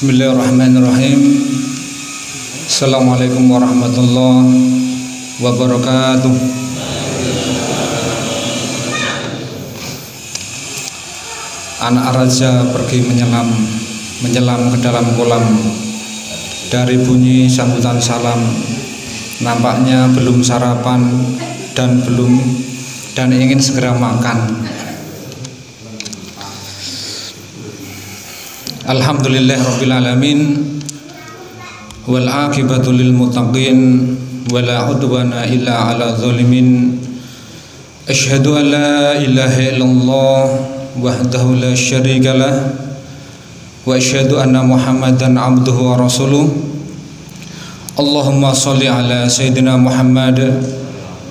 Bismillahirrahmanirrahim. Assalamualaikum warahmatullahi wabarakatuh. Anak raja pergi menyelam ke dalam kolam. Dari bunyi sambutan salam, nampaknya belum sarapan dan ingin segera makan. Alhamdulillahirabbil alamin wal aqibatu lil muttaqin wala udwana illa ala zalimin. Asyhadu an la ilaha illallah wahdahu la syarikalah wa asyhadu anna Muhammadan abduhu wa rasuluh. Allahumma shalli ala sayyidina Muhammad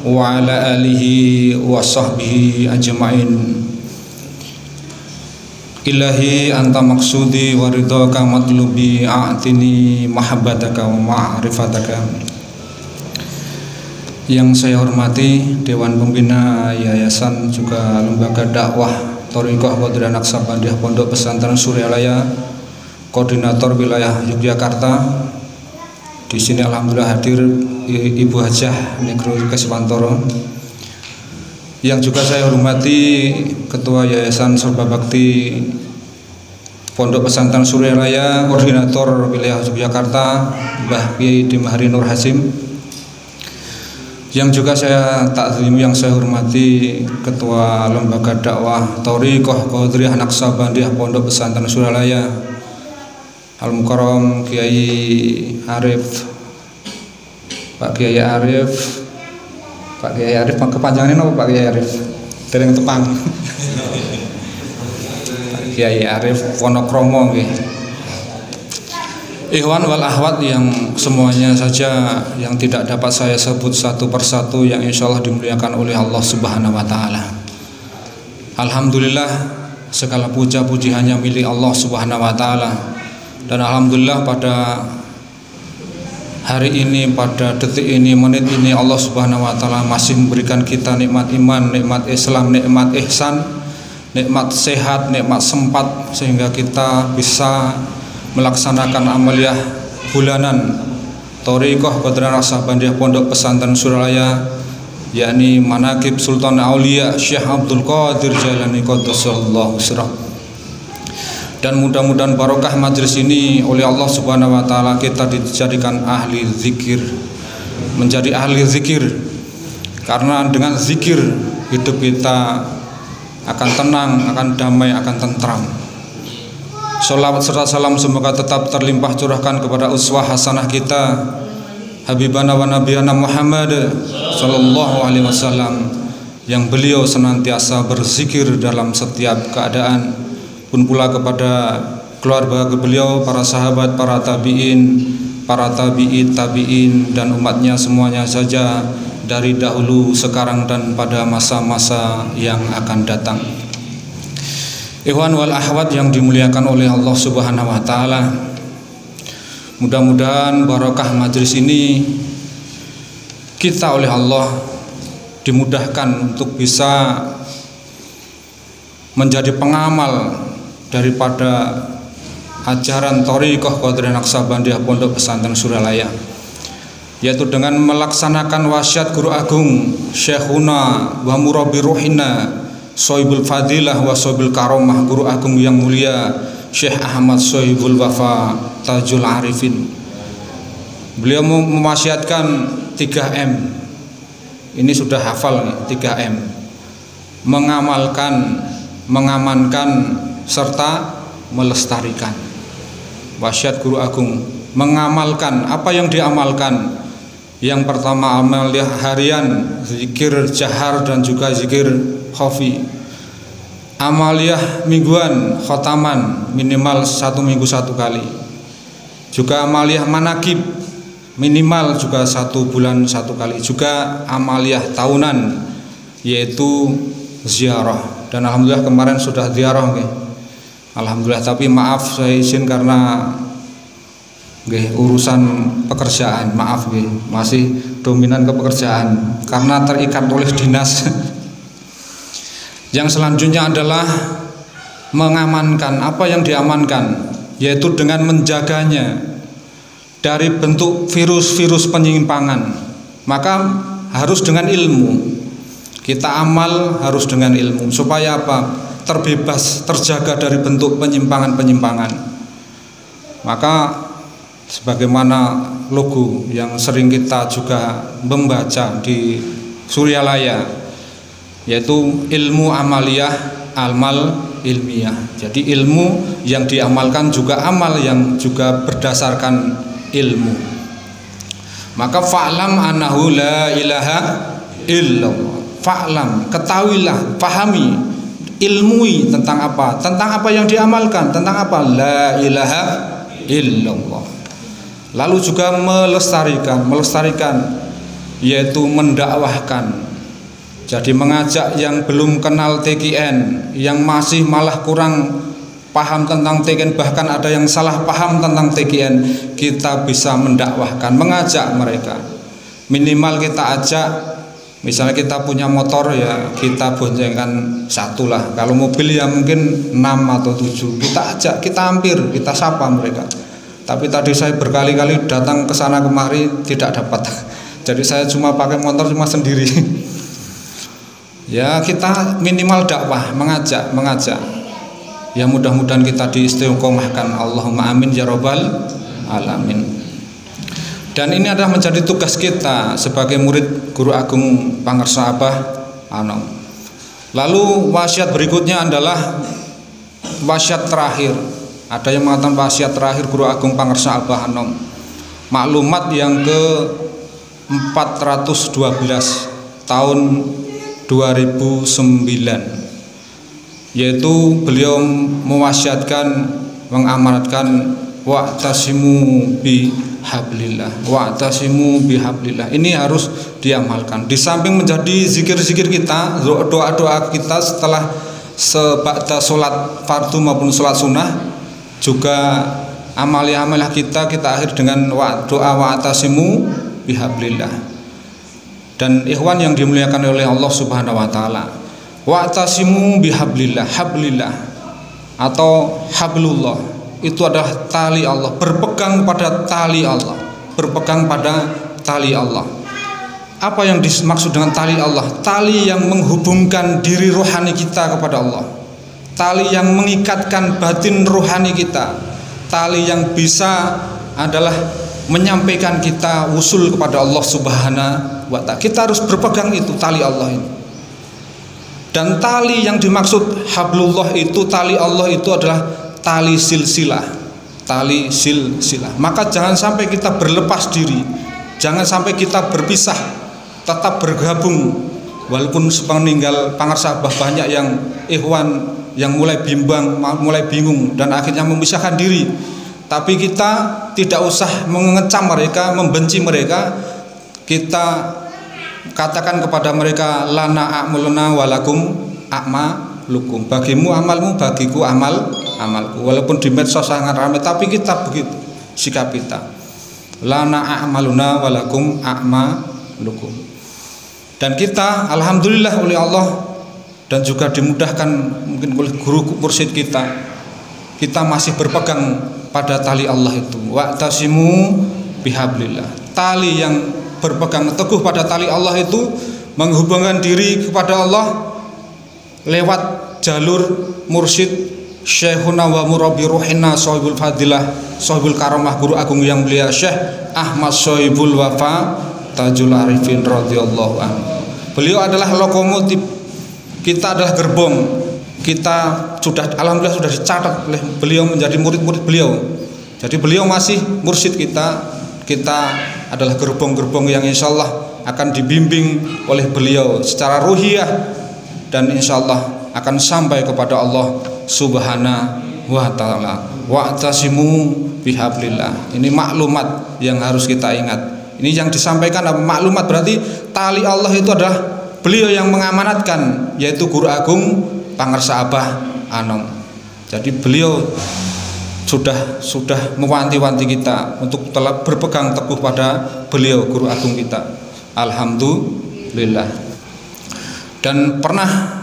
wa ala alihi wa sahbihi ajma'in. Ilahi anta maksudi wa ridhaka matlubi a'tini mahabbataka wa ma'rifataka. Yang saya hormati Dewan Pembina Yayasan juga Lembaga Dakwah Thariqah Qadiriyah Naqsabandiyah Pondok Pesantren Suryalaya, Koordinator Wilayah Yogyakarta. Di sini alhamdulillah hadir Ibu Hajah Negro Keswantoro. Yang juga saya hormati Ketua Yayasan Sorba Bakti Pondok Pesantren Suryalaya, Koordinator Wilayah Yogyakarta, Mbah Kiai Dimahri Nur Hasim. Yang juga saya takzim, yang saya hormati Ketua Lembaga Dakwah Thariqah Qadiriyah Naqsabandiyah Pondok Pesantren Suryalaya, Al Mukarram Kiai Arif, Pak Kiai Arif, kepanjangannya apa Pak Kiai Arif? Dereng tepang. Pak Kiai Arif Wonokromo nggih. Ikhwan wal akhwat yang semuanya saja yang tidak dapat saya sebut satu persatu, yang insyaallah dimuliakan oleh Allah Subhanahu wa taala. Alhamdulillah, segala puja puji hanya milik Allah Subhanahu wa taala. Dan alhamdulillah pada hari ini, pada detik ini, menit ini, Allah Subhanahu wa taala masih memberikan kita nikmat iman, nikmat Islam, nikmat ihsan, nikmat sehat, nikmat sempat, sehingga kita bisa melaksanakan amaliyah bulanan Thariqah Qadiriyah Naqsabandiyah Pondok Pesantren Suryalaya, yakni Manaqib Sultan Aulia Syekh Abdul Qadir Jailani Qaddasallahu sirrah. Dan mudah-mudahan barokah majelis ini oleh Allah Subhanahu wa taala kita dijadikan ahli zikir, menjadi ahli zikir, karena dengan zikir hidup kita akan tenang, akan damai, akan tentram. Sholawat serta salam semoga tetap terlimpah curahkan kepada uswah hasanah kita Habibana wa Nabiyana Muhammad sallallahu alaihi wasallam, yang beliau senantiasa berzikir dalam setiap keadaan, pun pula kepada keluarga beliau, para sahabat, para tabi'in, para tabi'it tabi'in, dan umatnya semuanya saja dari dahulu, sekarang, dan pada masa-masa yang akan datang. Ikhwan wal akhwat yang dimuliakan oleh Allah Subhanahu wa taala, mudah-mudahan barokah majelis ini kita oleh Allah dimudahkan untuk bisa menjadi pengamal daripada ajaran Thariqah Qadiriyah Naqsabandiyah Pondok Pesantren Suryalaya, yaitu dengan melaksanakan wasiat Guru Agung Syekhuna wa Murabbi Ruhina Sohibul Fadilah wa Sohibul Karomah, Guru Agung yang mulia Syekh Ahmad Sohibul Wafa Tajul Arifin. Beliau mewasiatkan 3M. Ini sudah hafal nih, 3M: mengamalkan, mengamankan, serta melestarikan. Wasiat Guru Agung, mengamalkan. Apa yang diamalkan? Yang pertama amaliyah harian, zikir jahar dan juga zikir khafi. Amaliyah mingguan, khotaman minimal 1 minggu 1 kali. Juga amaliyah manakib, minimal juga 1 bulan 1 kali. Juga amaliyah tahunan, yaitu ziarah. Dan alhamdulillah kemarin sudah ziarah okay. Alhamdulillah, tapi maaf saya izin karena urusan pekerjaan, maaf masih dominan ke pekerjaan karena terikat oleh dinas. Yang selanjutnya adalah mengamankan. Apa yang diamankan? yaitu dengan menjaganya dari bentuk virus-virus penyimpangan. Maka harus dengan ilmu. Kita amal harus dengan ilmu supaya apa? Terbebas, terjaga dari bentuk penyimpangan-penyimpangan. Maka sebagaimana logo yang sering kita juga membaca di Suryalaya, yaitu ilmu amaliyah, amal ilmiah. Jadi ilmu yang diamalkan juga amal yang juga berdasarkan ilmu. Maka fa'lam annahu la ilaha illallah. Fa'lam, ketahuilah, pahami, ilmui tentang apa? Tentang apa yang diamalkan, tentang apa? La ilaha illallah. Lalu juga melestarikan yaitu mendakwahkan. Jadi mengajak yang belum kenal TKN, yang masih malah kurang paham tentang TKN, bahkan ada yang salah paham tentang TKN, kita bisa mendakwahkan, mengajak mereka. Minimal kita ajak. Misalnya kita punya motor, ya kita boncengkan satu lah. Kalau mobil ya mungkin 6 atau 7. Kita ajak, kita hampir, kita sapa mereka. Tapi tadi saya berkali-kali datang ke sana kemari tidak dapat. Jadi saya cuma pakai motor cuma sendiri. Ya kita minimal dakwah, mengajak. Ya mudah-mudahan kita diistiqomahkan. Allahumma amin ya rabbal alamin. Dan ini adalah menjadi tugas kita sebagai murid Guru Agung Pangarsa Abah Anom. Lalu wasiat berikutnya adalah wasiat terakhir. Ada yang mengatakan wasiat terakhir Guru Agung Pangarsa Abah Anom. Maklumat yang ke 412 tahun 2009, yaitu beliau mewasiatkan, mengamanatkan wa'tasimu bihablillah, wa'tasimu bihablillah. Ini harus diamalkan. Di samping menjadi zikir-zikir kita, doa-doa kita setelah seba'da sholat fardu maupun sholat sunnah, juga amalia-amalia kita akhir dengan doa wa'tasimu bihablillah. Dan ikhwan yang dimuliakan oleh Allah Subhanahu wa taala, wa'tasimu bihablillah, hablillah atau hablullah itu adalah tali Allah, berpegang pada tali Allah, berpegang pada tali Allah. Apa yang dimaksud dengan tali Allah? Tali yang menghubungkan diri rohani kita kepada Allah, tali yang mengikatkan batin rohani kita, tali yang bisa adalah menyampaikan kita usul kepada Allah Subhanahu wa ta'ala. Kita harus berpegang itu tali Allah ini. Dan tali yang dimaksud hablullah itu, tali Allah itu adalah tali silsilah, tali silsilah. Maka jangan sampai kita berlepas diri, jangan sampai kita berpisah, tetap bergabung. Walaupun sepeninggal Pangarsa Abah banyak yang ikhwan yang mulai bimbang, mulai bingung dan akhirnya memisahkan diri. Tapi kita tidak usah mengecam mereka, membenci mereka. Kita katakan kepada mereka, lana a'maluna walakum a'malukum. Bagimu amalmu, bagiku amalku. Walaupun di medsos sangat ramai, tapi kita begitu sikap kita. Lana a'maluna walakum a'malukum. Dan kita alhamdulillah oleh Allah dan juga dimudahkan mungkin oleh guru mursyid kita masih berpegang pada tali Allah itu. Wa'tasimu bihablillah. Tali yang berpegang teguh pada tali Allah itu menghubungkan diri kepada Allah lewat jalur mursyid Syekhuna wa murabbi ruhina sahibul fadilah, sahibul karamah, guru agung yang mulia Syekh Ahmad Sohibul Wafa Tajul Arifin radhiyallahu anhu. Beliau adalah lokomotif, kita adalah gerbong. Kita sudah alhamdulillah sudah dicatat oleh beliau menjadi murid-murid beliau. Jadi beliau masih mursyid kita adalah gerbong-gerbong yang insya Allah akan dibimbing oleh beliau secara ruhiyah dan insya Allah akan sampai kepada Allah Subhanahu wa ta'ala. Wa'tasimu bihablillah. Ini maklumat yang harus kita ingat. Ini yang disampaikan apa? Maklumat berarti tali Allah itu adalah beliau yang mengamanatkan, yaitu Guru Agung Pangarsa Abah Anom. Jadi beliau sudah mewanti-wanti kita untuk telah berpegang teguh pada beliau Guru Agung kita. Alhamdulillah. Dan pernah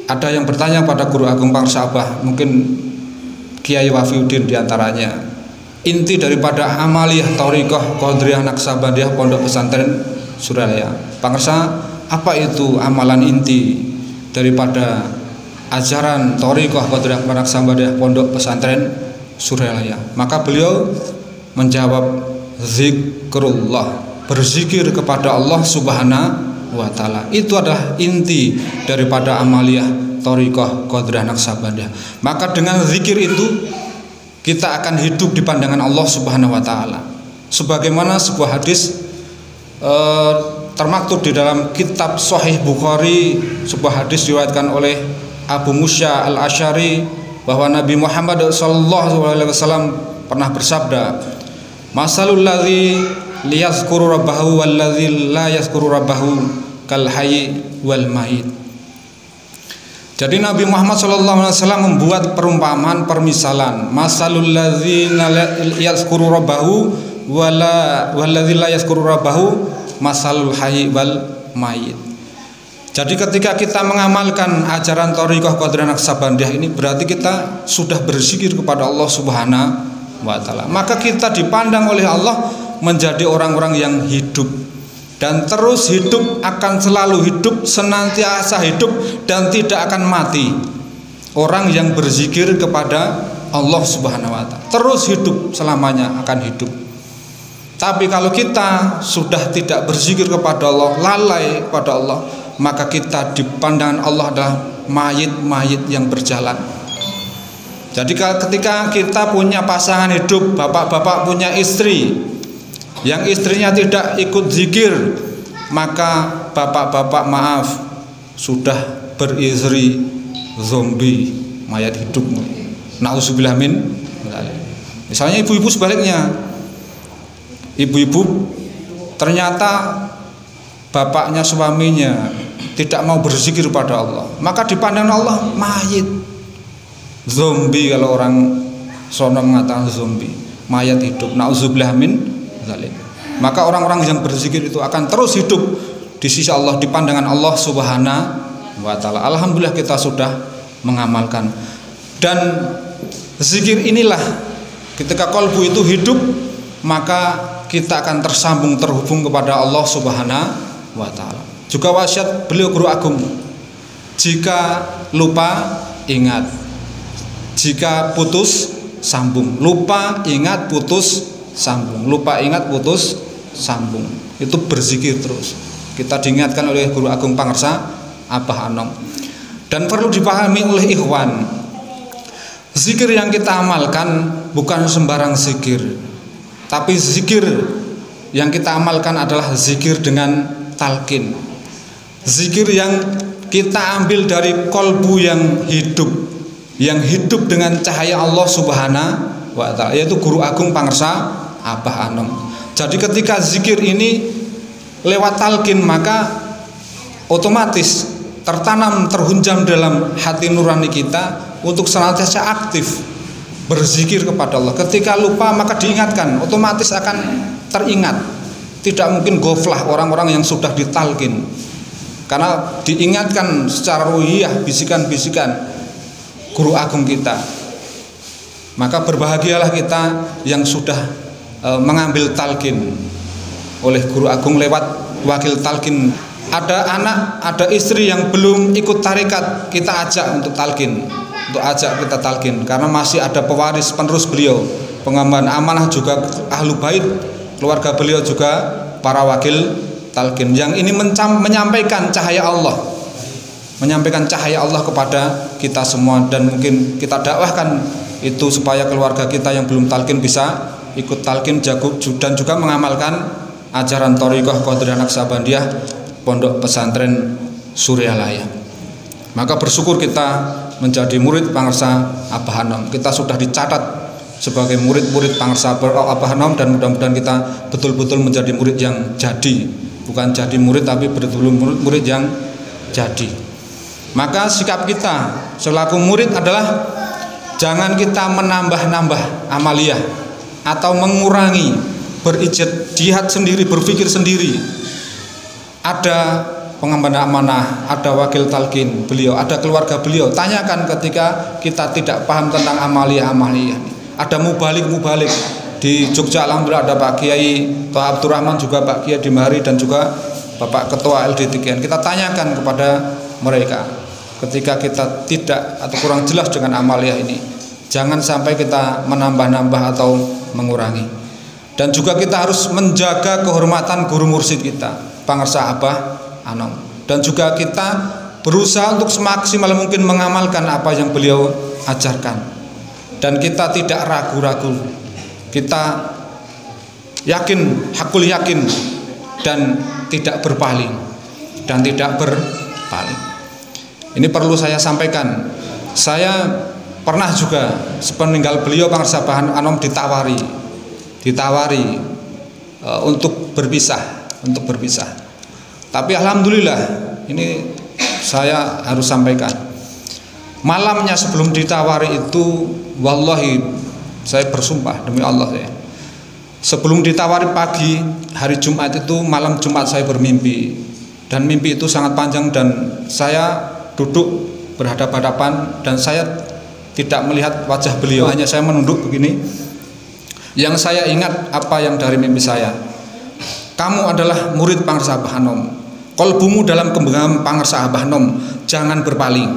ada yang bertanya pada Guru Agung Pangarsa Abah, mungkin Kiai Wafiuddin diantaranya. Inti daripada amaliyah Thariqah Qadiriyah Naqsabandiyah Pondok Pesantren Suralaya. Pangersa, apa itu amalan inti daripada ajaran Thariqah Qadiriyah Naqsabandiyah Pondok Pesantren Suralaya? Maka beliau menjawab, zikrullah, berzikir kepada Allah Subhanahu wa taala. Itu adalah inti daripada amaliyah Thariqah Qadiriyah Naqsabandiyah. Maka dengan zikir itu kita akan hidup di pandangan Allah Subhanahu wa taala. Sebagaimana sebuah hadis termaktub di dalam kitab Sahih Bukhari, sebuah hadis diriwayatkan oleh Abu Musa Al-Asy'ari bahwa Nabi Muhammad SAW pernah bersabda, masalul ladzi liyazkuru rabbahu wal ladzi la yazkuru rabbahu kal hayy wal mayit. Jadi Nabi Muhammad SAW membuat perumpamaan, permisalan, masalul ladzina yazkuru rabbahu wal ladzi la yazkuru rabbahu masalul hayy wal mayit. Jadi ketika kita mengamalkan ajaran Thariqah Qadiriyah Naqsabandiyah ini, berarti kita sudah berzikir kepada Allah Subhanahu wa taala. Maka kita dipandang oleh Allah menjadi orang-orang yang hidup dan terus hidup, akan selalu hidup, senantiasa hidup dan tidak akan mati. Orang yang berzikir kepada Allah Subhanahu wa taala terus hidup, selamanya akan hidup. Tapi kalau kita sudah tidak berzikir kepada Allah, lalai kepada Allah, maka kita di pandangan Allah adalah mayit-mayit yang berjalan. Jadi ketika kita punya pasangan hidup, bapak-bapak punya istri, yang istrinya tidak ikut zikir, maka bapak-bapak maaf, sudah beristri zombie, mayat hidup. Nauzubillah min. Misalnya ibu-ibu sebaliknya, ibu-ibu ternyata bapaknya, suaminya tidak mau berzikir pada Allah, maka dipandang Allah mayit, zombie. Kalau orang sono mengatakan zombie, mayat hidup. Nauzubillah min. Maka orang-orang yang berzikir itu akan terus hidup di sisi Allah, di pandangan Allah Subhanahu wa taala. Alhamdulillah kita sudah mengamalkan. Dan zikir inilah, ketika qalbu itu hidup, maka kita akan tersambung, terhubung kepada Allah Subhanahu wa taala. Juga wasiat beliau guru agung, jika lupa ingat, jika putus sambung. Lupa ingat putus sambung, lupa ingat putus sambung. Itu berzikir terus. Kita diingatkan oleh guru agung pangersa Abah Anom. Dan perlu dipahami oleh ikhwan, zikir yang kita amalkan bukan sembarang zikir, tapi zikir yang kita amalkan adalah zikir dengan talqin, zikir yang kita ambil dari kolbu yang hidup dengan cahaya Allah Subhanahu wa taala, yaitu guru agung pangersa Abah Anom. Jadi ketika zikir ini lewat talqin, maka otomatis tertanam, terhunjam dalam hati nurani kita untuk senantiasa aktif berzikir kepada Allah. Ketika lupa maka diingatkan, otomatis akan teringat. Tidak mungkin ghaflah orang-orang yang sudah ditalqin, karena diingatkan secara ruhiyah, bisikan-bisikan guru agung kita. Maka berbahagialah kita yang sudah mengambil talqin oleh guru agung lewat wakil talqin. Ada anak, ada istri yang belum ikut tarekat, kita ajak untuk talqin, kita talqin, karena masih ada pewaris penerus beliau, pengemban amanah juga ahlu bait, keluarga beliau juga para wakil talqin. Yang ini menyampaikan cahaya Allah, menyampaikan cahaya Allah kepada kita semua, dan mungkin kita dakwahkan itu supaya keluarga kita yang belum talqin bisa ikut talqin dan juga mengamalkan ajaran Thariqah Qadiriyah Naqsabandiyah Pondok Pesantren Suralaya. Maka bersyukur kita menjadi murid pangersa Abah Anom. Kita sudah dicatat sebagai murid-murid pangersa Abah Anom, dan mudah-mudahan kita betul-betul menjadi murid yang jadi, bukan jadi murid tapi betul-betul murid yang jadi. Maka sikap kita selaku murid adalah jangan kita menambah-nambah amaliyah atau mengurangi, berijtihad sendiri, berpikir sendiri. Ada pengemban amanah, ada wakil talqin beliau, ada keluarga beliau. Tanyakan ketika kita tidak paham tentang amaliyah. Ada mubalik di Jogja, alhamdulillah ada Pak Kiai Toha Abdurrahman, juga Pak Kiai Dimari, dan juga Bapak Ketua LDTKN. Kita tanyakan kepada mereka ketika kita tidak atau kurang jelas dengan amaliyah ini. Jangan sampai kita menambah-nambah atau mengurangi. Dan juga kita harus menjaga kehormatan guru mursyid kita, Pangarsa Abah Anom. Dan juga kita berusaha untuk semaksimal mungkin mengamalkan apa yang beliau ajarkan. Dan kita tidak ragu-ragu, kita yakin, hakul yakin, dan tidak berpaling. Ini perlu saya sampaikan. Saya pernah juga sepeninggal beliau Pangarsa Abah Anom ditawari untuk berpisah. Tapi alhamdulillah, ini saya harus sampaikan, malamnya sebelum ditawari itu, wallahi saya bersumpah demi Allah, sebelum ditawari pagi hari Jumat itu, malam Jumat saya bermimpi, dan mimpi itu sangat panjang, dan saya duduk berhadapan-hadapan dan saya tidak melihat wajah beliau, hanya saya menunduk begini. Yang saya ingat apa yang dari mimpi saya, kamu adalah murid Pangarsa Abah Anom, kolbumu dalam genggaman Pangarsa Abah Anom, jangan berpaling.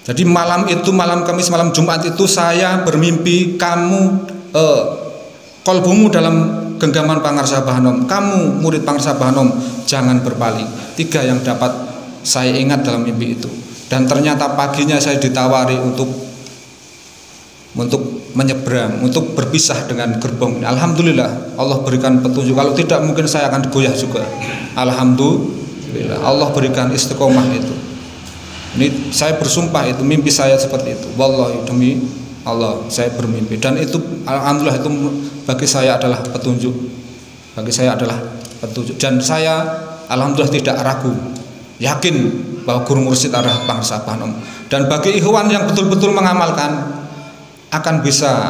Jadi malam itu, malam Kamis, malam Jumat itu saya bermimpi, kamu kolbumu dalam genggaman Pangarsa Abah Anom, kamu murid Pangarsa Abah Anom, jangan berpaling. 3 yang dapat saya ingat dalam mimpi itu. Dan ternyata paginya saya ditawari untuk menyeberang, untuk berpisah dengan gerbong ini. Alhamdulillah Allah berikan petunjuk. Kalau tidak mungkin saya akan goyah juga. Alhamdulillah Allah berikan istiqomah itu. Ini saya bersumpah, itu mimpi saya seperti itu. Wallahi, demi Allah saya bermimpi, dan itu alhamdulillah itu bagi saya adalah petunjuk. Dan saya alhamdulillah tidak ragu, yakin bahwa guru mursyid adalah Pangarsa Abah Anom. Dan bagi ikhwan yang betul-betul mengamalkan, akan bisa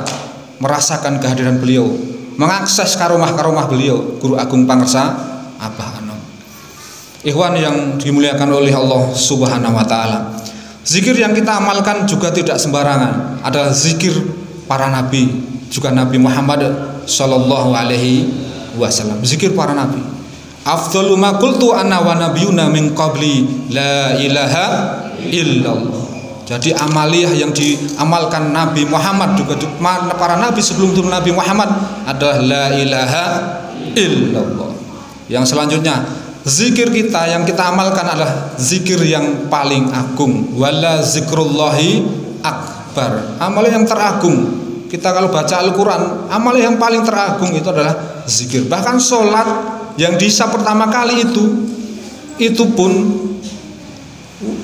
merasakan kehadiran beliau, mengakses karomah-karomah beliau, Guru Agung Pangarsa Abah Anom. Ikhwan yang dimuliakan oleh Allah Subhanahu wa taala, zikir yang kita amalkan juga tidak sembarangan, adalah zikir para nabi, juga Nabi Muhammad sallallahu alaihi wasallam. Zikir para nabi. Afdhalu ma qultu ana wa nabiyuna min qabli la ilaha illallah. Jadi amaliyah yang diamalkan Nabi Muhammad, juga para nabi sebelum itu Nabi Muhammad, adalah la ilaha illallah. Yang selanjutnya, zikir kita yang kita amalkan adalah zikir yang paling agung, wala zikrullahi akbar, amalan yang teragung. Kita kalau baca Al-Quran, amalan yang paling teragung itu adalah zikir. Bahkan sholat yang dihisab pertama kali itu pun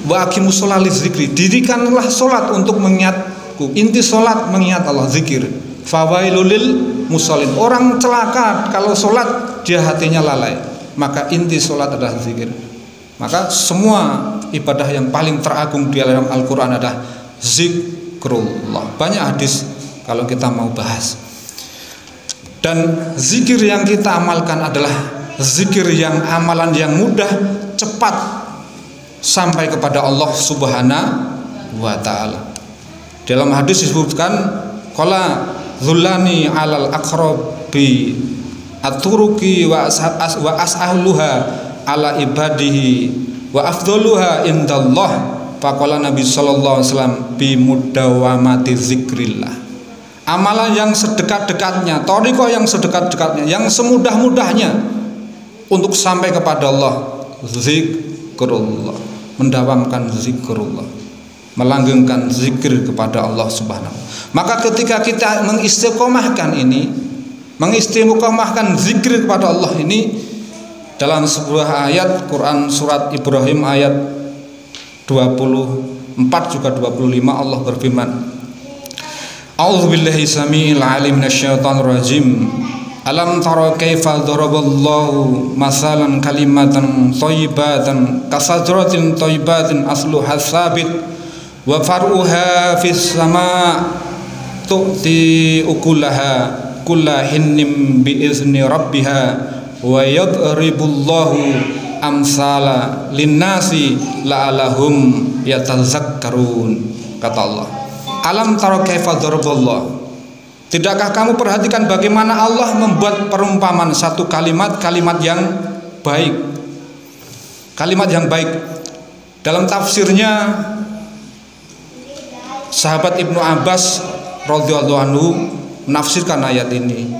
wa aqimus sholata lidzikri, dirikanlah sholat untuk mengingatku. Inti sholat mengingat Allah, zikir. Fawailul lil musallin, orang celaka kalau sholat dia hatinya lalai. Maka inti sholat adalah zikir. Maka semua ibadah yang paling teragung di dalam Al-Quran adalah zikrullah. Banyak hadis kalau kita mau bahas. Dan zikir yang kita amalkan adalah zikir yang amalan yang mudah, cepat sampai kepada Allah Subhanahu wa taala. Dalam hadis disebutkan, qala dhullani alal aqrabi aturuki wa as'aluha ala ibadihi wa afdaluha indallah. Faqala Nabi sallallahu alaihi wasallam bi mudawamati zikrillah. Amalan yang sedekat-dekatnya, thariqah yang sedekat-dekatnya, yang semudah-mudahnya untuk sampai kepada Allah, zikrullah, mendawamkan zikrullah, melanggengkan zikir kepada Allah Subhanahu. Maka ketika kita mengistiqomahkan zikir kepada Allah ini, dalam sebuah ayat Quran surat Ibrahim ayat 24 juga 25 Allah berfirman, A'udzubillahi samiil alim minasyaitonir rajim. Alam tara kaifa daraballahu masalan kalimatan thayyibatan kasajratin thayyibatin asluha tsabit wa far'uha fis sama' tu'ti ukulaha kulla hinnim bi izni rabbiha wa yadribullahu amsala linnasi la'alahum yatazakkarun. Kata Allah, alam tara kaifa daraballah. Tidakkah kamu perhatikan bagaimana Allah membuat perumpamaan satu kalimat yang baik. Kalimat yang baik. Dalam tafsirnya sahabat Ibnu Abbas radhiyallahu anhu menafsirkan ayat ini.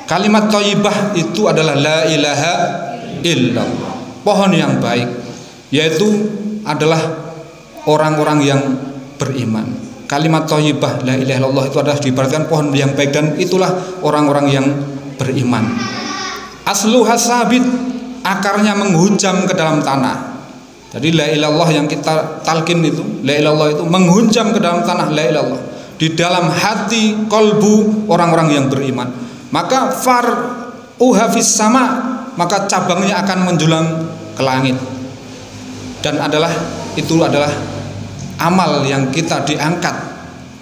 Kalimat thayyibah itu adalah la ilaha illallah. Pohon yang baik, yaitu adalah orang-orang yang beriman. Kalimat thayyibah la ilaha illallah itu adalah diibaratkan pohon yang baik, dan itulah orang-orang yang beriman. Asluha sabit, akarnya menghunjam ke dalam tanah. Jadi la ilallah yang kita talqin itu, la ilallah itu menghunjam ke dalam tanah, la ilallah di dalam hati kolbu orang-orang yang beriman. Maka far'uha fis sama, maka cabangnya akan menjulang ke langit. Dan itu adalah amal yang kita diangkat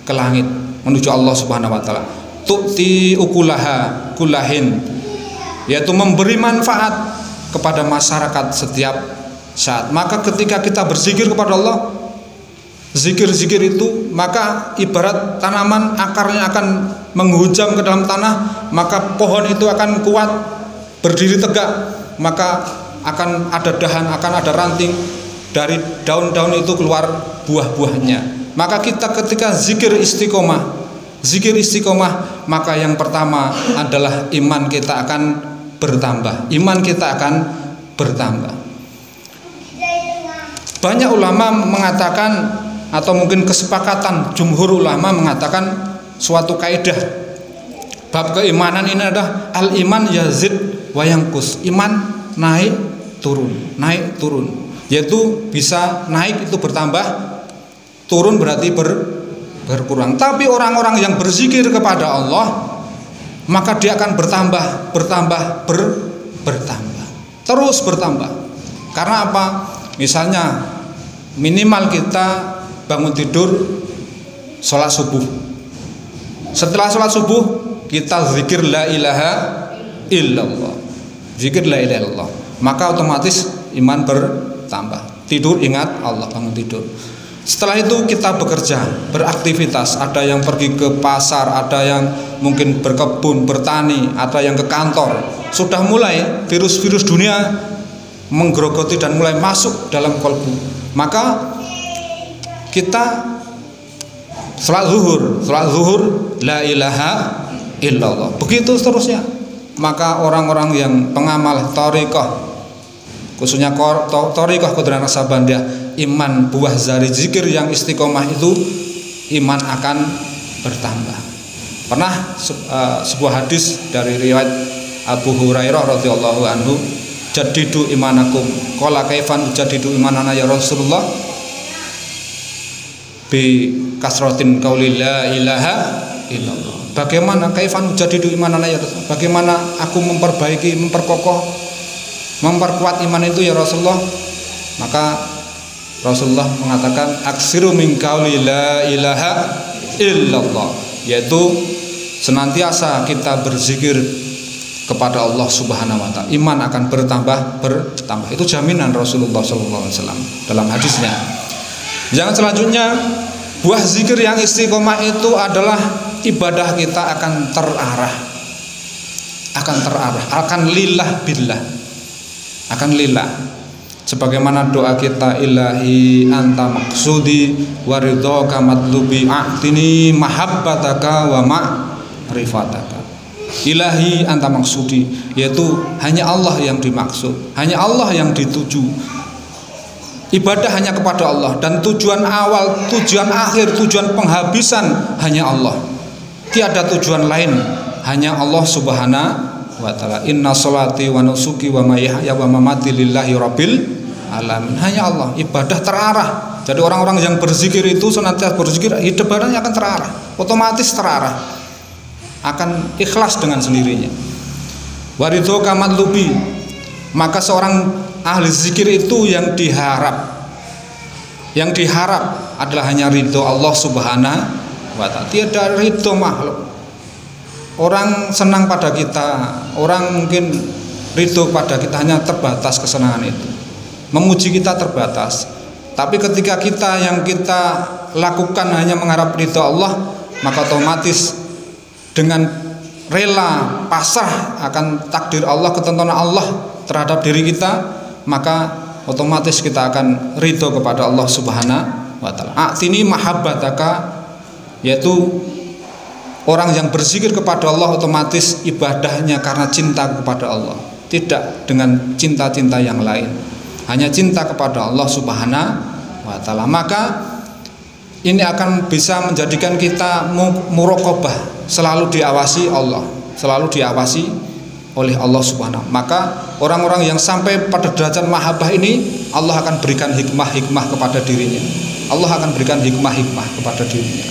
ke langit menuju Allah Subhanahu wa taala. Tu'ti ukulaha kulahin, yaitu memberi manfaat kepada masyarakat setiap saat. Maka ketika kita berzikir kepada Allah, zikir-zikir itu, maka ibarat tanaman akarnya akan menghujam ke dalam tanah, maka pohon itu akan kuat, berdiri tegak, maka akan ada dahan, akan ada ranting, dari daun-daun itu keluar buah-buahnya. Maka kita ketika zikir istiqomah, maka yang pertama adalah iman kita akan bertambah. Iman kita akan bertambah. Banyak ulama mengatakan, atau mungkin kesepakatan jumhur ulama mengatakan suatu kaidah bab keimanan ini adalah al-iman yazid wa yanqus. Iman naik turun, yaitu bisa naik itu bertambah, turun berarti berkurang. Tapi orang-orang yang berzikir kepada Allah, maka dia akan bertambah, terus bertambah. Karena apa? Misalnya minimal kita bangun tidur, sholat subuh. Setelah sholat subuh kita zikir la ilaha illallah, zikir la ilaha illallah, maka otomatis iman bertambah. Tidur ingat Allah, bangun tidur. Setelah itu kita bekerja, beraktivitas. Ada yang pergi ke pasar, ada yang mungkin berkebun, bertani, ada yang ke kantor. Sudah mulai virus-virus dunia menggerogoti dan mulai masuk dalam kolbu. Maka kita sholat zuhur la ilaha illallah, begitu seterusnya. Maka orang-orang yang pengamal thariqah, khususnya thariqah Qadiriyah Naksabandiyah, iman buah dari zikir yang istiqomah itu, iman akan bertambah. Pernah sebuah hadis dari riwayat Abu Hurairah radhiyallahu anhu, jadidu imanakum, qala kaifan jadidu imanana ya Rasulullah, bi kasratin qauli la ilaha illallah. Bagaimana kaifan jadidu imanana ya Rasulullah, bagaimana aku memperbaiki, memperkuat iman itu ya Rasulullah? Maka Rasulullah mengatakan aksiru min qauli la ilaha illallah, yaitu senantiasa kita berzikir kepada Allah Subhanahu wa taala, iman akan bertambah. Itu jaminan Rasulullah sallallahu alaihi wasallam dalam hadisnya. Yang selanjutnya, buah zikir yang istiqomah itu adalah ibadah kita akan terarah, akan lillah billah, akan lillah. Sebagaimana doa kita, ilahi anta maksudi waridhoka matlubi a'tini mahabbataka wa ma'rifataka. Ilahi anta maksudi, yaitu hanya Allah yang dimaksud, hanya Allah yang dituju. Ibadah hanya kepada Allah, dan tujuan awal, tujuan akhir, tujuan penghabisan hanya Allah. Tiada tujuan lain, hanya Allah Subhanahu wa taala. Inna sholati wa nusuki wa mahyaya wa mamati lillahi rabbil alamin. Hanya Allah, ibadah terarah. Jadi orang-orang yang berzikir itu senantiasa berzikir, hidup badannya akan terarah, otomatis terarah, akan ikhlas dengan sendirinya. Waridho kamatlubi, maka seorang ahli zikir itu yang diharap adalah hanya ridho Allah Subhanahu wa ta'ala. Tiada ridho makhluk. Orang senang pada kita, orang mungkin ridho pada kita, hanya terbatas kesenangan itu. memuji kita terbatas. Tapi ketika yang kita lakukan hanya mengharap ridha Allah, maka otomatis dengan rela pasrah akan takdir Allah, ketentuan Allah terhadap diri kita, maka otomatis kita akan ridho kepada Allah Subhanahu wa taala. A'tini mahabbataka, yaitu orang yang berzikir kepada Allah otomatis ibadahnya karena cinta kepada Allah, tidak dengan cinta-cinta yang lain, hanya cinta kepada Allah Subhanahu wa taala. Maka ini akan bisa menjadikan kita muraqabah, selalu diawasi Allah, selalu diawasi oleh Allah Subhanahu. Maka orang-orang yang sampai pada derajat mahabbah ini, Allah akan berikan hikmah-hikmah kepada dirinya. Allah akan berikan hikmah-hikmah kepada dirinya.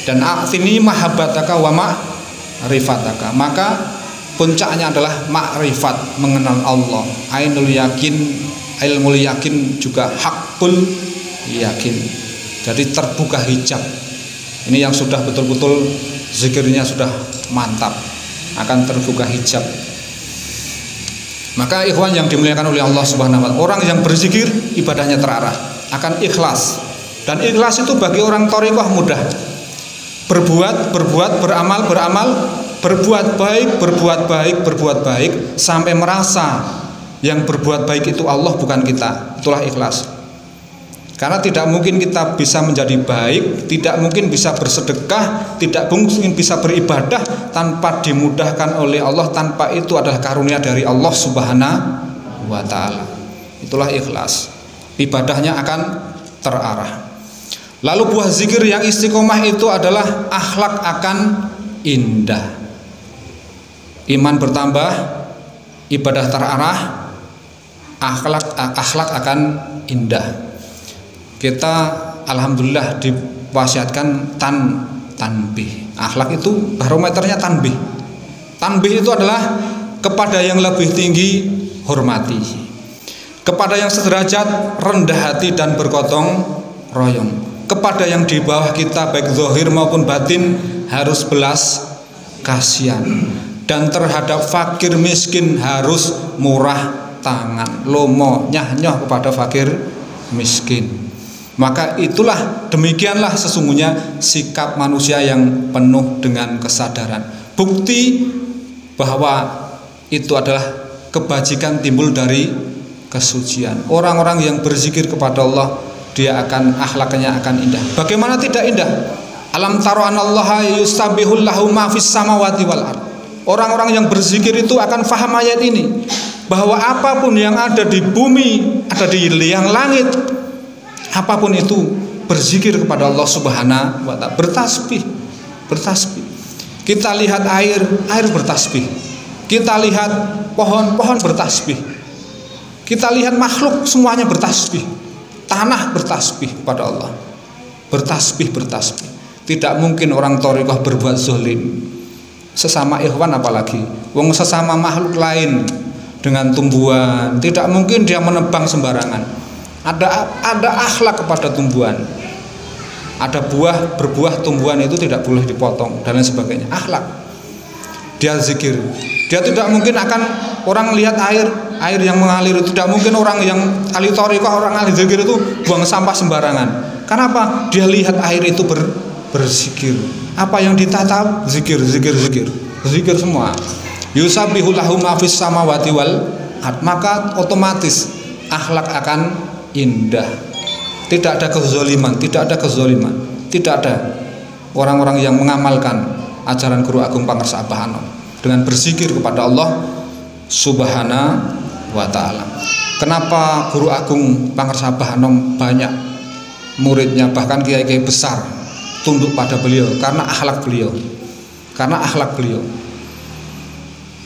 Dan a'tini mahabbataka wa ma'rifataka, maka puncaknya adalah ma'rifat, mengenal Allah. Ainul yakin, ilmul yakin juga hakul yakin. Jadi terbuka hijab. Ini yang sudah betul-betul zikirnya sudah mantap, akan terbuka hijab. Maka ikhwan yang dimuliakan oleh Allah Subhanahu wa taala, orang yang berzikir ibadahnya terarah, akan ikhlas. Dan ikhlas itu bagi orang thariqah mudah. Berbuat, beramal, berbuat baik sampai merasa yang berbuat baik itu Allah, bukan kita. Itulah ikhlas. Karena tidak mungkin kita bisa menjadi baik, tidak mungkin bisa bersedekah, tidak mungkin bisa beribadah tanpa dimudahkan oleh Allah, tanpa itu adalah karunia dari Allah Subhanahu wa taala. Itulah ikhlas. Ibadahnya akan terarah. Lalu buah zikir yang istiqomah itu adalah akhlak akan indah. Iman bertambah, ibadah terarah, akhlak akan indah. Kita alhamdulillah diwasiatkan tanbih. Akhlak itu barometernya tanbih. Tanbih itu adalah kepada yang lebih tinggi hormati, kepada yang sederajat rendah hati dan bergotong royong, kepada yang di bawah kita baik zahir maupun batin harus belas kasihan, dan terhadap fakir miskin harus murah tangan, lomo nyah-nyoh kepada fakir miskin. Maka itulah, demikianlah sesungguhnya sikap manusia yang penuh dengan kesadaran. Bukti bahwa itu adalah kebajikan timbul dari kesucian. Orang-orang yang berzikir kepada Allah, dia akan akhlaknya akan indah. Bagaimana tidak indah? Alam taro anallaha yusabihul lahu ma fis samawati wal ard. Orang-orang yang berzikir itu akan faham ayat ini, bahwa apapun yang ada di bumi, ada di liang langit, apapun itu berzikir kepada Allah Subhanahu wa taala, bertasbih. Kita lihat air bertasbih. Kita lihat pohon bertasbih. Kita lihat makhluk semuanya bertasbih. Tanah bertasbih kepada Allah. Bertasbih. Tidak mungkin orang thariqah berbuat zalim. Sesama ikhwan apalagi. Wong sesama makhluk lain dengan tumbuhan, tidak mungkin dia menebang sembarangan. Ada akhlak kepada tumbuhan. Ada berbuah tumbuhan itu tidak boleh dipotong dan lain sebagainya. Akhlak. Dia zikir. Dia tidak mungkin akan orang lihat air yang mengalir, tidak mungkin orang yang ahli thariqah, orang ahli zikir itu buang sampah sembarangan. Kenapa? Dia lihat air itu berzikir. Apa yang ditatap? Zikir semua. Yusabbihu lahu ma fis samawati wal ard. Maka otomatis akhlak akan indah. Tidak ada kezaliman. Tidak ada orang-orang yang mengamalkan ajaran Guru Agung Pangersah Abah Anom dengan berzikir kepada Allah Subhanahu wa taala. Kenapa Guru Agung Pangersah Abah Anom banyak muridnya, bahkan kiai-kiai besar tunduk pada beliau? Karena akhlak beliau.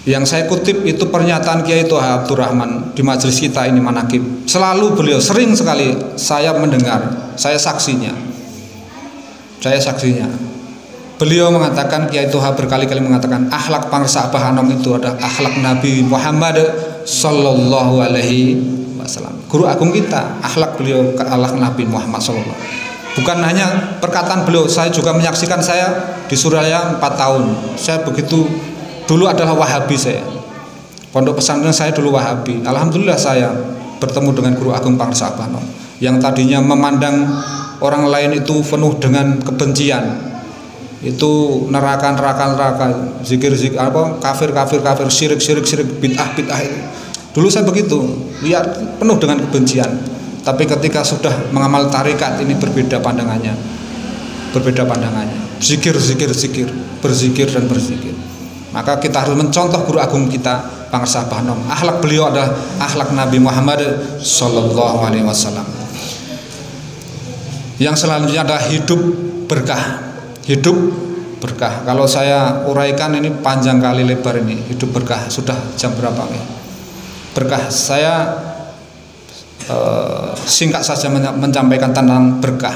Yang saya kutip itu pernyataan Kiai Toha Abdurrahman di majelis kita ini manakib. Selalu beliau, sering sekali saya mendengar, saya saksinya. Beliau mengatakan, Kiai Toha berkali-kali mengatakan, akhlak Pangersah Abah Anom itu adalah akhlak Nabi Muhammad Sallallahu Alaihi Wasallam. Guru Agung kita, akhlak beliau ke akhlak Nabi Muhammad Sallallahu. Bukan hanya perkataan beliau, saya juga menyaksikan. Saya di Surabaya 4 tahun. Saya begitu. Dulu adalah Wahabi saya. Pondok pesantren saya dulu Wahabi. Alhamdulillah saya bertemu dengan Guru Agung Pangersaan Banom yang tadinya memandang orang lain itu penuh dengan kebencian, itu neraka, zikir apa, kafir, syirik, bid'ah itu. Dulu saya begitu, lihat penuh dengan kebencian. Tapi ketika sudah mengamal tarekat ini berbeda pandangannya. Zikir, berzikir dan berzikir. Maka kita harus mencontoh Guru Agung kita Pangersaan Banom. Akhlak beliau adalah akhlak Nabi Muhammad sallallahu alaihi wasallam. Yang selanjutnya adalah hidup berkah. Hidup berkah. Kalau saya uraikan ini panjang kali lebar ini. Hidup berkah. Sudah jam berapa nih? Berkah. Saya singkat saja menyampaikan tentang berkah.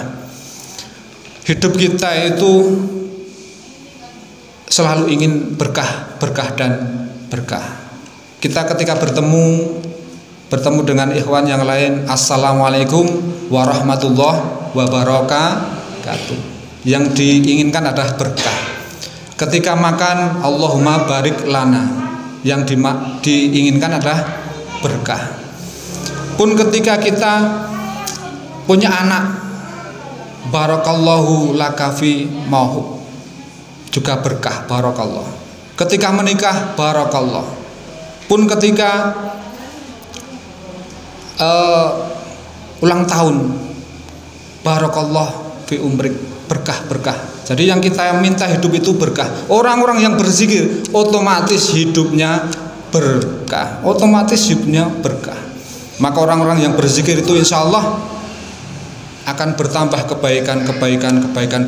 Hidup kita itu selalu ingin berkah dan berkah. Kita ketika bertemu dengan ikhwan yang lain, assalamualaikum warahmatullahi wabarakatuh. Yang diinginkan adalah berkah. Ketika makan, Allahumma barik lana. Yang diinginkan adalah berkah. Pun ketika kita punya anak, barakallahu lakafi mauhub, juga berkah, barakallah. Ketika menikah, barakallah. Pun ketika ulang tahun, barakallah fi umrik, berkah. Jadi yang kita minta hidup itu berkah. Orang-orang yang berzikir otomatis hidupnya berkah. Maka orang-orang yang berzikir itu insya Allah akan bertambah kebaikan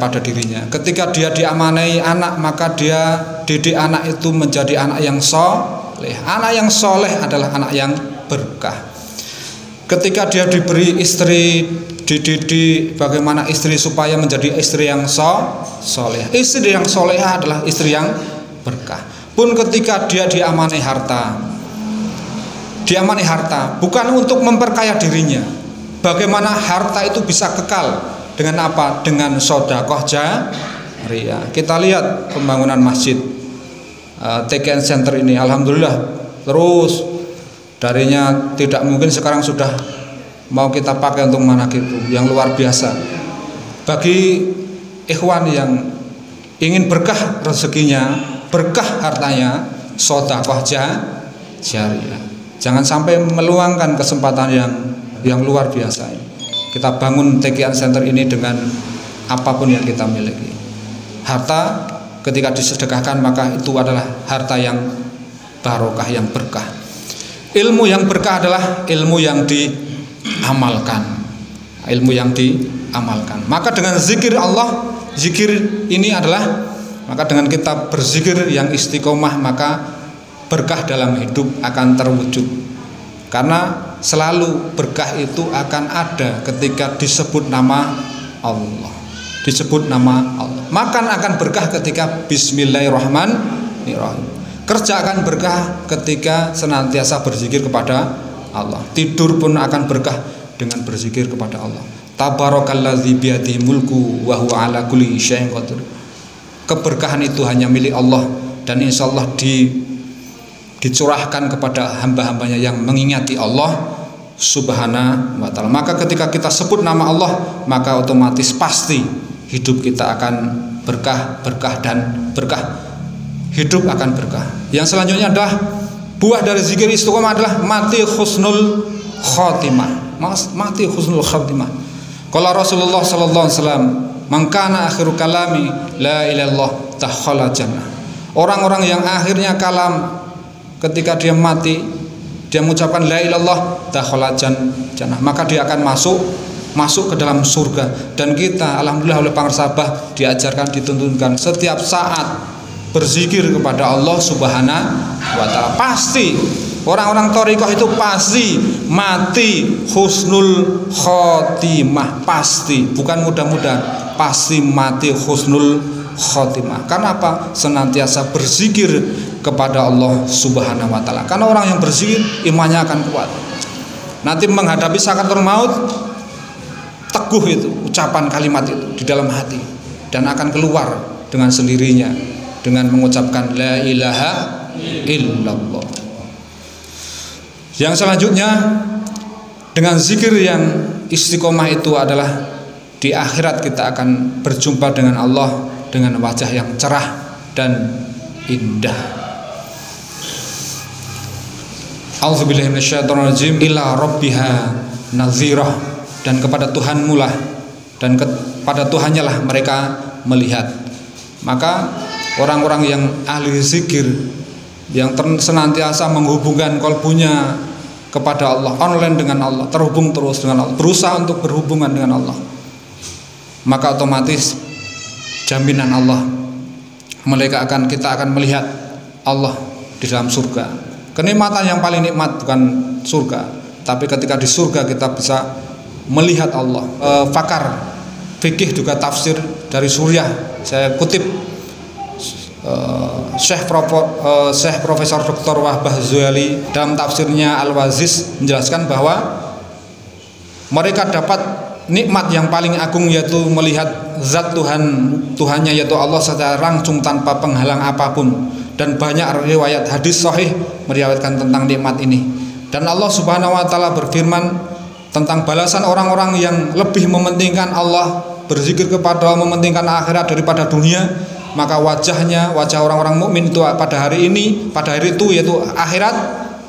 pada dirinya. Ketika dia diamanai anak, maka dia didik anak itu menjadi anak yang soleh. Anak yang soleh adalah anak yang berkah. Ketika dia diberi istri, dididik bagaimana istri supaya menjadi istri yang soleh. Istri yang soleh adalah istri yang berkah. Pun ketika dia diamanai harta bukan untuk memperkaya dirinya. Bagaimana harta itu bisa kekal? Dengan apa? Dengan sedekah jariyah. Kita lihat pembangunan masjid TKN Center ini, alhamdulillah terus darinya tidak mungkin sekarang sudah mau kita pakai untuk manakib itu yang luar biasa. Bagi ikhwan yang ingin berkah rezekinya, berkah hartanya, sedekah jariyah. Jangan sampai meluangkan kesempatan yang luar biasa ini. Kita bangun TKN Center ini dengan apapun yang kita miliki. Harta ketika disedekahkan maka itu adalah harta yang barokah, yang berkah. Ilmu yang berkah adalah ilmu yang diamalkan. Maka dengan zikir Allah, zikir ini adalah, maka dengan kita berzikir yang istiqomah, maka berkah dalam hidup akan terwujud. Karena selalu berkah itu akan ada ketika disebut nama Allah. Makan akan berkah ketika bismillahirrahmanirrahim. Kerja akan berkah ketika senantiasa berzikir kepada Allah. Tidur pun akan berkah dengan berzikir kepada Allah. Tabarakalladzi biyadihi mulku wa huwa ala kulli syai'in qadir. Keberkahan itu hanya milik Allah dan insyaallah dicurahkan kepada hamba-hambanya yang mengingati Allah subhanahu wa ta'ala. Maka ketika kita sebut nama Allah, maka otomatis pasti hidup kita akan berkah dan berkah. Hidup akan berkah. Yang selanjutnya adalah buah dari zikir istiqomah adalah mati husnul khotimah. Qala Rasulullah sallallahu alaihi wasallam, "Man kana akhiru kalami la ilaha illallah dakhala jannah." Orang-orang yang akhirnya kalam ketika dia mati, dia mengucapkan la ilallah dakhala jannah, maka dia akan masuk ke dalam surga. Dan kita alhamdulillah oleh Pangersaan diajarkan, dituntunkan setiap saat berzikir kepada Allah subhanahu wa ta'ala. Pasti orang-orang thariqah itu pasti mati husnul khotimah, pasti, bukan mudah-mudahan, pasti mati husnul khotimah. Karena apa? Senantiasa berzikir kepada Allah subhanahu wa ta'ala. Karena orang yang berzikir imannya akan kuat. Nanti menghadapi sakaratul maut, teguh itu ucapan kalimat itu di dalam hati, dan akan keluar dengan sendirinya dengan mengucapkan la ilaha illallah. Yang selanjutnya Dengan zikir yang istiqomah itu adalah di akhirat kita akan berjumpa dengan Allah dengan wajah yang cerah dan indah. A'udzubillahi minasyaitonirrajim. Ila rabbiha nazirah, dan kepada Tuhanmu lah, dan kepada Tuhannya lah mereka melihat. Maka orang-orang yang ahli zikir, yang senantiasa menghubungkan kalbunya kepada Allah, online dengan Allah, terhubung terus dengan Allah, berusaha untuk berhubungan dengan Allah, maka otomatis jaminan Allah, kita akan melihat Allah di dalam surga. Kenikmatan yang paling nikmat bukan surga, tapi ketika di surga kita bisa melihat Allah. Pakar fikih juga tafsir dari Suriah, saya kutip Syekh Profesor Dr. Wahbah Zuhaili dalam tafsirnya Al-Waziz menjelaskan bahwa mereka dapat nikmat yang paling agung, yaitu melihat zat Tuhannya yaitu Allah secara langsung tanpa penghalang apapun. Dan banyak riwayat hadis sahih meriwayatkan tentang nikmat ini. Dan Allah Subhanahu wa taala berfirman tentang balasan orang-orang yang lebih mementingkan Allah, berzikir kepada Allah, mementingkan akhirat daripada dunia, maka wajah orang-orang mukmin itu pada hari itu yaitu akhirat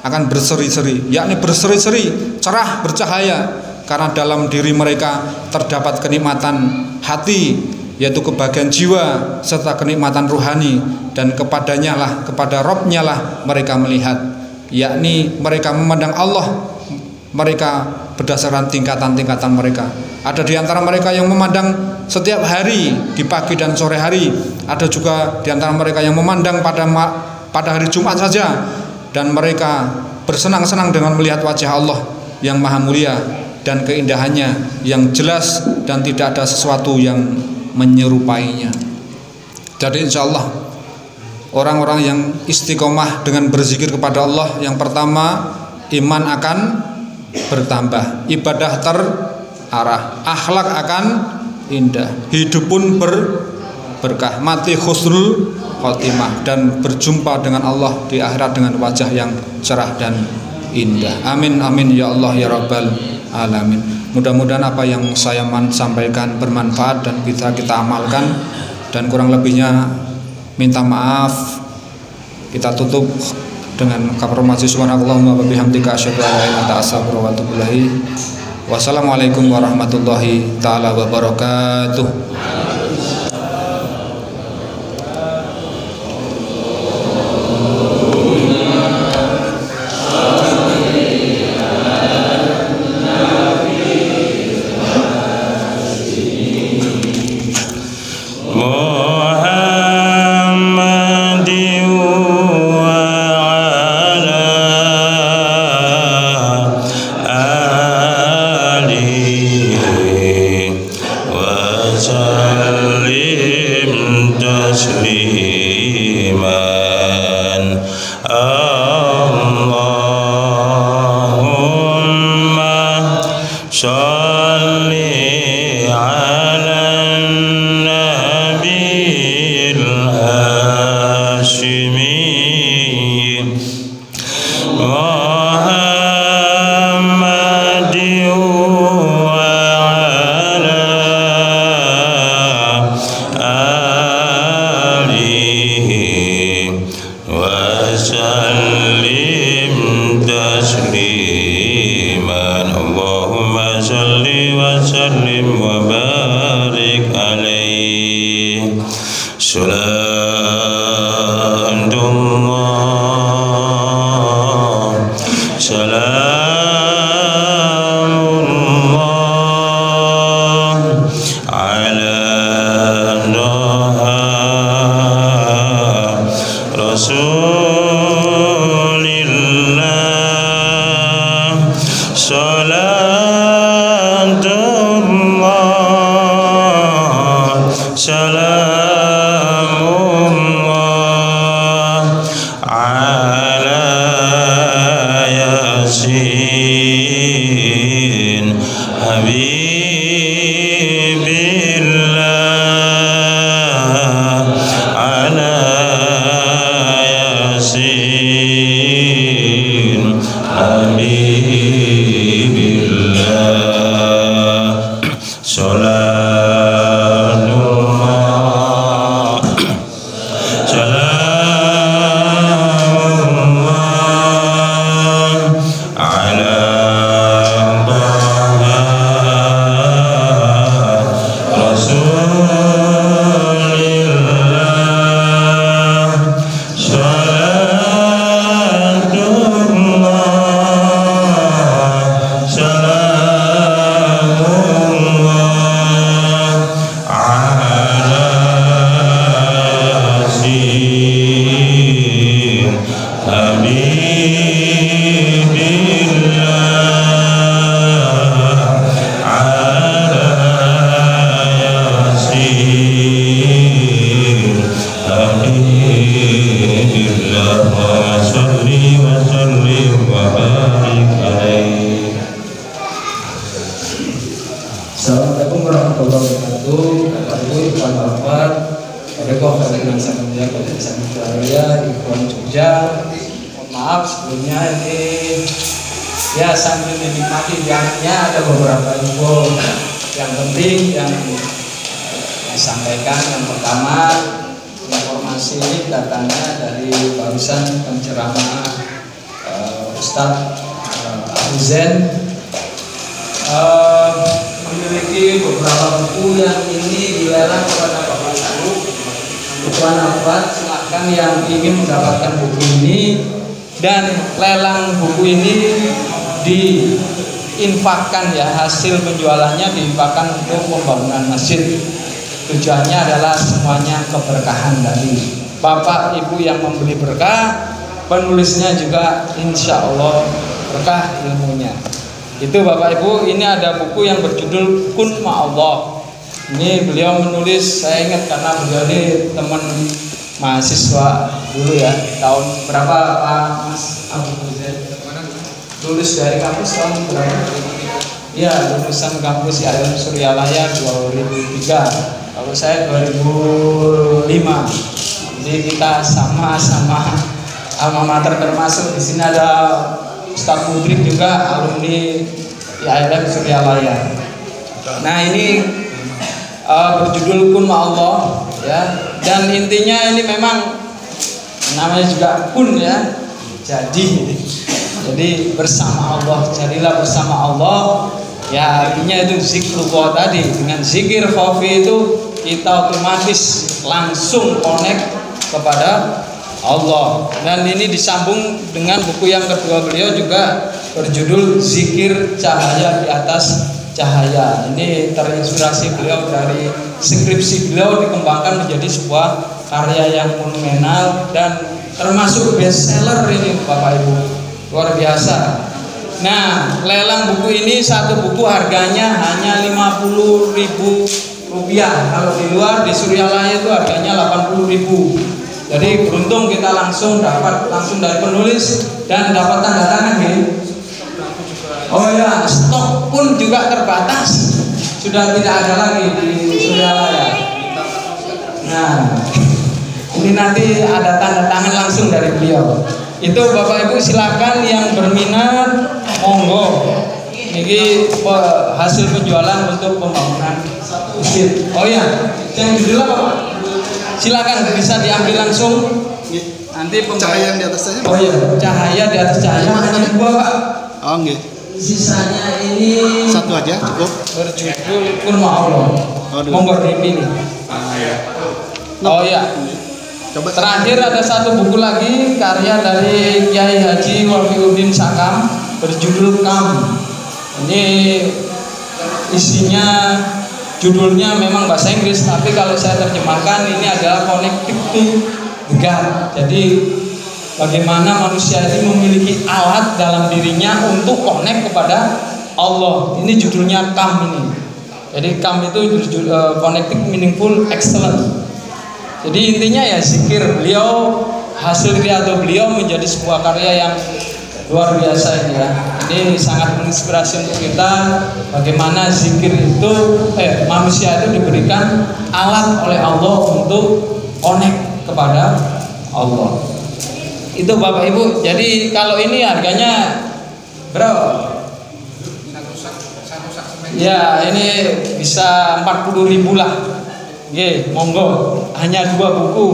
akan berseri-seri, yakni berseri-seri, cerah, bercahaya, karena dalam diri mereka terdapat kenikmatan hati, yaitu kebahagiaan jiwa serta kenikmatan ruhani, dan kepadanya lah, kepada Rabb-nya lah mereka melihat, yakni mereka memandang Allah mereka berdasarkan tingkatan-tingkatan mereka. Ada di antara mereka yang memandang setiap hari di pagi dan sore hari, ada juga di antara mereka yang memandang pada hari Jumat saja, dan mereka bersenang-senang dengan melihat wajah Allah yang maha mulia dan keindahannya yang jelas dan tidak ada sesuatu yang menyerupainya. Jadi insya Allah orang-orang yang istiqomah dengan berzikir kepada Allah, yang pertama iman akan bertambah, ibadah terarah, akhlak akan indah, hidup pun berkah, mati husnul khotimah, dan berjumpa dengan Allah di akhirat dengan wajah yang cerah dan indah. Amin amin ya Allah ya Rabbal alamin. Mudah-mudahan apa yang saya sampaikan bermanfaat dan bisa kita amalkan, dan kurang lebihnya minta maaf. Kita tutup dengan kafarmasi subhanallahumma wa bihamdika asyhadu an la ilaha illa anta astaghfiruka wa atubu ilaik. Wassalamualaikum warahmatullahi taala wabarakatuh. Amin. Assalamualaikum warahmatullahi wabarakatuh. Bapak Ibu, Ikhwan Bapak, Bapak Ibu yang saya mulia, Bapak Ibu Jaya, Ikhwan Jogja. Mohon maaf sebelumnya ini ya sambil menikmati jalannya ada beberapa info yang penting yang disampaikan. Yang pertama, informasi ini datangnya dari barusan penceramah Ustadz Abu Zen. Memiliki beberapa buku yang ini dilelang kepada Bapak Ibu. Bukan apa, silakan yang ingin mendapatkan buku ini, dan lelang buku ini diinfakkan ya, hasil penjualannya diinfakkan untuk pembangunan masjid. Tujuannya adalah semuanya keberkahan dari Bapak Ibu yang membeli berkah, penulisnya juga insya Allah berkah ilmunya. Itu Bapak Ibu, ini ada buku yang berjudul Kun Ma'allah. Ini beliau menulis, saya ingat karena beliau ini teman mahasiswa dulu ya. Tahun berapa Pak Mas Abu Zaid? Lulus dari kampus tahun berapa? Iya, lulusan kampus IAIN Suryalaya 2003. Kalau saya 2005. Jadi kita sama-sama alma mater, termasuk di sini ada Ustadz Mudrik juga alumni IAIN Suryalaya. Nah ini berjudul Kun Ma'allah ya, dan intinya ini memang namanya juga kun ya, jadi bersama Allah, jadilah bersama Allah ya, artinya itu zikrullah tadi. Dengan zikir khafi itu kita otomatis langsung connect kepada Allah. Dan ini disambung dengan buku yang kedua beliau juga berjudul Zikir Cahaya di Atas Cahaya. Ini terinspirasi beliau dari skripsi beliau, dikembangkan menjadi sebuah karya yang monumental dan termasuk bestseller ini Bapak Ibu, luar biasa. Nah, lelang buku ini satu buku harganya hanya Rp50.000. Kalau di luar di Suryalaya itu harganya Rp80.000. Jadi beruntung kita langsung dapat langsung dari penulis dan dapat tanda tangan gitu. Oh ya, stok pun juga terbatas, sudah tidak ada lagi di Suryalaya. Nah, ini nanti ada tanda tangan langsung dari beliau. Itu Bapak Ibu silakan yang berminat, monggo. Ini hasil penjualan untuk pembangunan masjid. Oh ya, yang judul apa Pak? Silakan bisa diambil langsung. Nanti cahaya yang di atas cahaya. Oh iya, cahaya di atas cahaya hanya 2 Pak. Oh nggih. Sisanya ini satu aja cukup. Berjudul Kun Ma'allah. Monggo dipilih. Oh iya. Coba. Terakhir ada satu buku lagi karya dari Kiai Haji Wafiuddin Sakam berjudul Kam. Ini isinya judulnya memang bahasa Inggris, tapi kalau saya terjemahkan ini adalah connected to God. Jadi bagaimana manusia ini memiliki alat dalam dirinya untuk connect kepada Allah. Ini judulnya Kam ini. Jadi Kam itu connected meaningful excellent. Jadi intinya ya zikir beliau, hasil kreatif beliau menjadi sebuah karya yang luar biasa ini ya. Ini sangat menginspirasi untuk kita bagaimana zikir itu manusia itu diberikan alat oleh Allah untuk connect kepada Allah. Itu Bapak Ibu. Jadi kalau ini harganya berapa? Ya ini bisa 40.000 lah. Oke, monggo. Hanya 2 buku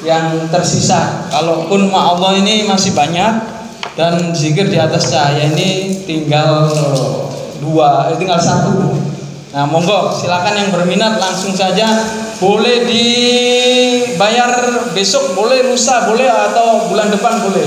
yang tersisa. Kalau Kun Ma'allah ini masih banyak. dan zikir di atas cahaya ini tinggal tinggal satu. Nah, monggo silakan yang berminat langsung saja, boleh dibayar besok, boleh lusa, boleh atau bulan depan boleh.